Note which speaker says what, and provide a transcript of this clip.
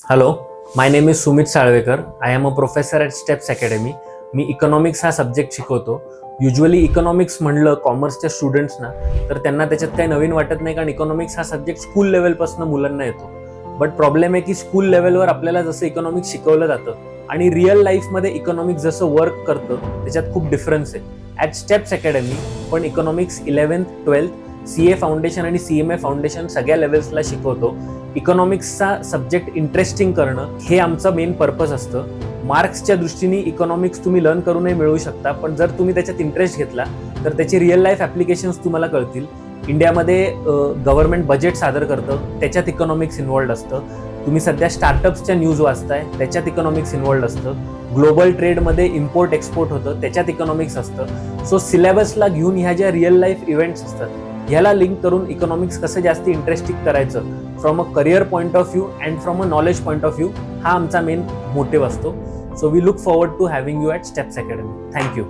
Speaker 1: Hello, my name is Sumit Salvekar. I am a professor at Steps academy. मी economics हा subject शिकवतो. Usually economics म्हणलं कॉमर्सच्या स्टुडंट्सना तर त्यांना त्याच्यात काही नवीन वाटत नाही, कारण इकॉनॉमिक्स हा सब्जेक्ट स्कूल लेवलपासून मुलांना येतो. बट प्रॉब्लेम आहे की स्कूल लेवलवर आपल्याला जसं इकॉनॉमिक्स शिकवलं जातं आणि रिअल लाईफमध्ये इकॉनॉमिक्स जसं वर्क करतं त्याच्यात खूप डिफरन्स आहे. ॲट स्टेप्स अकॅडमी पण economics 11th 12th CA foundation आणि CMA फाउंडेशन सगळ्या लेवल्सला शिकवतो. इकॉनॉमिक्सचा सब्जेक्ट इंटरेस्टिंग करणं हे आमचं मेन पर्पज असतं. मार्क्सच्या दृष्टीने इकॉनॉमिक्स तुम्ही लर्न करूनही मिळवू शकता, पण जर तुम्ही त्याच्यात इंटरेस्ट घेतला तर त्याची रिअल लाईफ ॲप्लिकेशन्स तुम्हाला कळतील. इंडियामध्ये गव्हर्नमेंट बजेट सादर करतं, त्याच्यात इकॉनॉमिक्स इन्व्हॉल्ड असतं. तुम्ही सध्या स्टार्टअप्सच्या न्यूज वाचताय, त्याच्यात इकॉनॉमिक्स इन्व्हॉल्ड असतं. ग्लोबल ट्रेडमध्ये इम्पोर्ट एक्सपोर्ट होतं, त्याच्यात इकॉनॉमिक्स असतं. सो सिलेबसला घेऊन ह्या ज्या रिअल लाईफ इव्हेंट्स असतात ह्याला लिंक करून इकॉनॉमिक्स कसं जास्त इंटरेस्टिंग करायचं from a career point of view and from a knowledge point of view हा आमचा मेन मोटिव्ह असतो. So we look forward to having you at Steps academy. Thank you.